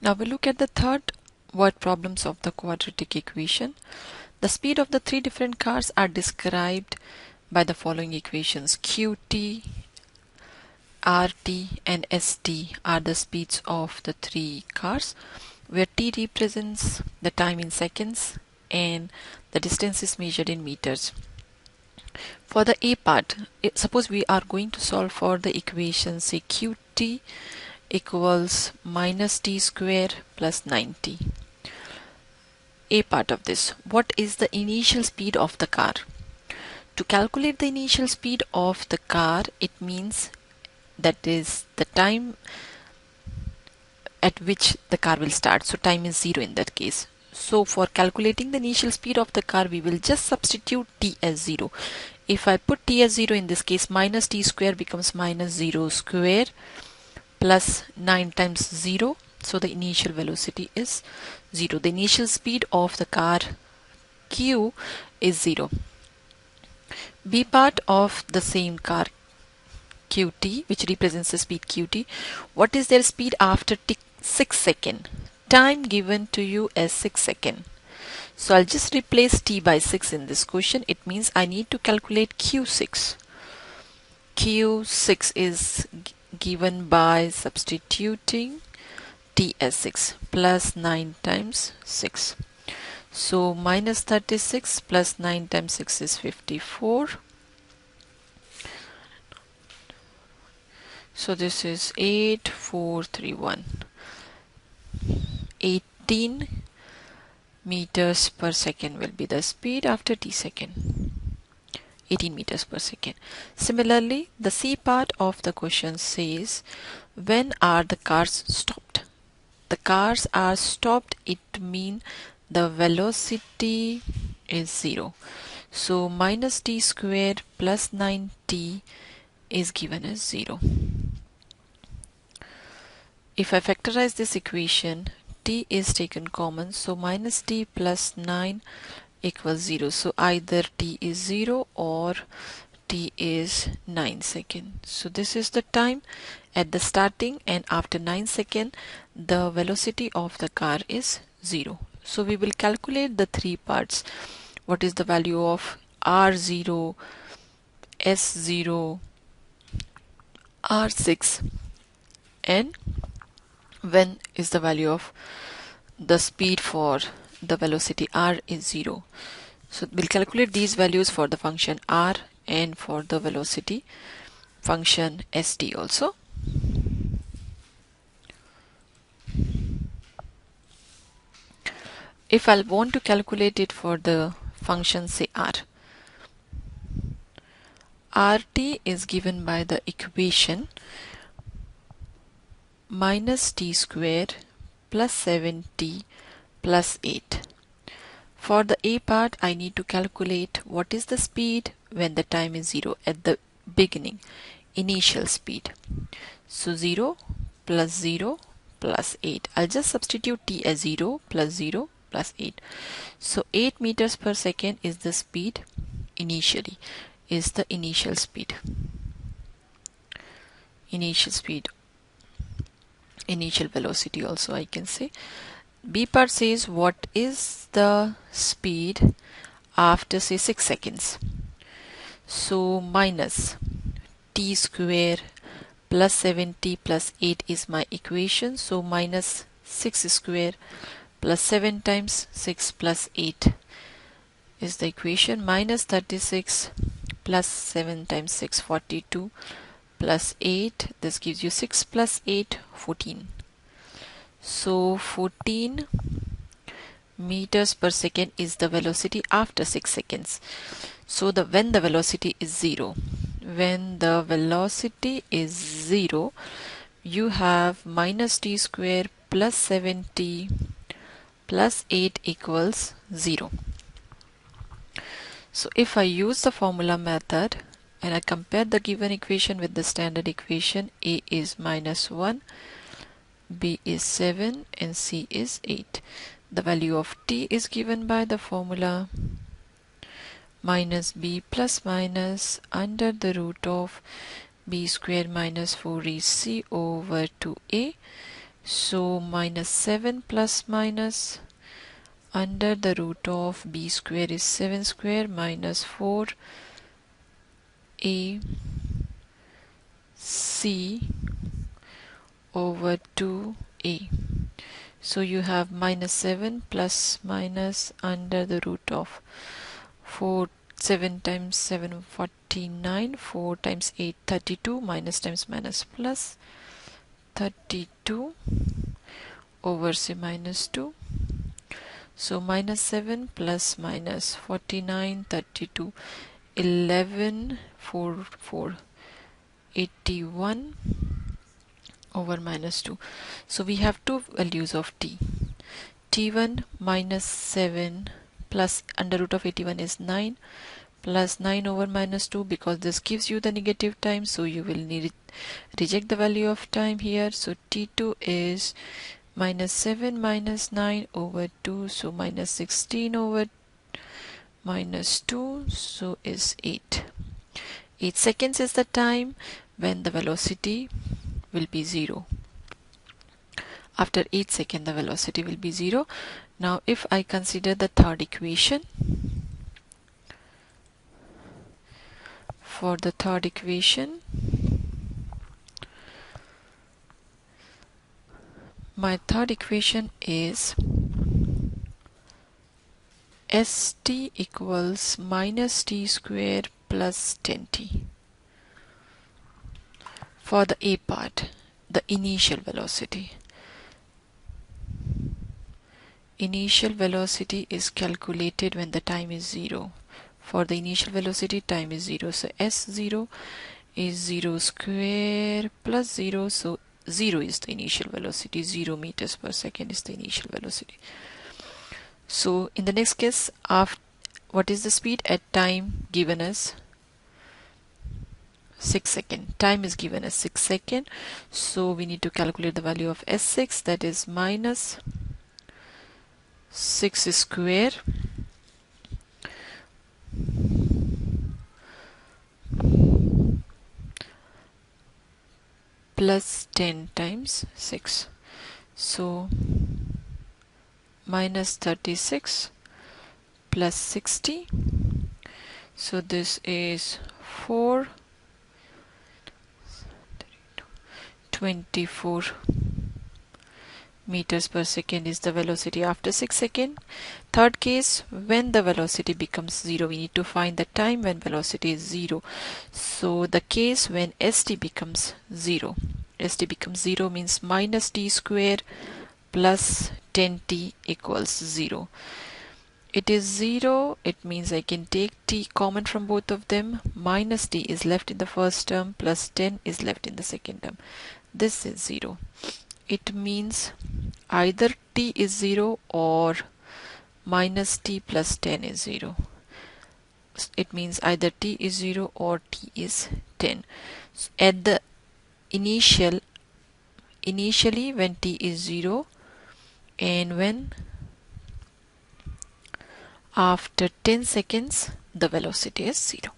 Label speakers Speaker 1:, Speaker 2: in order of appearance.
Speaker 1: Now we look at the third word problems of the quadratic equation. The speed of the three different cars are described by the following equations. Qt, Rt and St are the speeds of the three cars, where t represents the time in seconds and the distance is measured in meters. For the A part, suppose we are going to solve for the equation, say Qt equals minus t square plus 9t. A part of this, what is the initial speed of the car? To calculate the initial speed of the car, it means that is the time at which the car will start. So time is 0 in that case. So for calculating the initial speed of the car, we will just substitute t as 0. If I put t as 0, in this case minus t square becomes minus 0 square plus 9 times 0. So the initial velocity is 0. The initial speed of the car Q is 0. B part of the same car Qt, which represents the speed Qt, what is their speed after 6 seconds? Time given to you as 6 seconds. So I'll just replace t by 6 in this question. It means I need to calculate Q6. Q6 is given by substituting t as 6 plus 9 times 6. So minus 36 plus 9 times 6 is 54. So this is 8431. 18 meters per second will be the speed after t second. 18 meters per second. Similarly, the C part of the question says, when are the cars stopped? The cars are stopped, it means the velocity is 0. So minus t square plus 9t is given as 0. If I factorize this equation, t is taken common, so minus t plus 9 equals 0. So either t is 0 or t is 9 seconds. So this is the time at the starting, and after 9 seconds the velocity of the car is 0. So we will calculate the three parts. What is the value of R0, S0, R6, and when is the value of the speed for the velocity r is 0. So we'll calculate these values for the function r and for the velocity function st also. If I'll want to calculate it for the function say r, rt is given by the equation minus t square plus 7t plus 8. For the A part, I need to calculate what is the speed when the time is 0 at the beginning, initial speed. So 0 plus 0 plus 8. I'll just substitute t as 0 plus 0 plus 8. So 8 meters per second is the speed initially, is the initial speed. Initial velocity also I can say. B part says what is the speed after say 6 seconds. So minus t square plus 7t plus 8 is my equation. So minus 6 square plus 7 times 6 plus 8 is the equation. Minus 36 plus 7 times 6, 42 plus 8, this gives you 6 plus 8, 14. So 14 meters per second is the velocity after 6 seconds. So when the velocity is 0, you have minus t square plus 7t plus 8 equals 0. So if I use the formula method and I compare the given equation with the standard equation, A is minus 1, B is 7 and C is 8. The value of t is given by the formula minus b plus minus under the root of b square minus 4ac over 2a So minus 7 plus minus under the root of b square is 7 square minus 4 a c over 2a. So you have minus 7 plus minus under the root of 4, 7 times 7 49, 4 times 8 32, minus times minus plus 32 over say minus 2. So minus 7 plus minus 49 32 11 4 4 81 over minus 2. So we have two values of t. t1 minus 7 plus under root of 81 is 9 plus 9 over minus 2, because this gives you the negative time, so you will need reject the value of time here. So t2 is minus 7 minus 9 over 2, so minus 16 over minus 2, so is 8. 8 seconds is the time when the velocity will be 0. After 8 seconds the velocity will be 0. Now if I consider the third equation, for the third equation, my third equation is st equals minus t square plus 10t. For the a part, the initial velocity. Initial velocity is calculated when the time is 0. For the initial velocity, time is 0. So s0 is 0 square plus 0. So 0 is the initial velocity. 0 meters per second is the initial velocity. So in the next case, what is the speed at time given as 6 seconds? Time is given as 6 seconds. So we need to calculate the value of s6, that is minus 6 square plus 10 times 6. So minus 36 plus 60. So this is 24 meters per second is the velocity after 6 seconds. Third case, when the velocity becomes 0, we need to find the time when velocity is 0. So the case when st becomes 0. St becomes 0 means minus t square plus 10t equals 0. It is 0, it means I can take t common from both of them. Minus t is left in the first term, plus 10 is left in the second term. This is 0. It means either t is 0 or minus t plus 10 is 0. It means either t is 0 or t is 10. At the initially when t is 0 and when after 10 seconds the velocity is 0.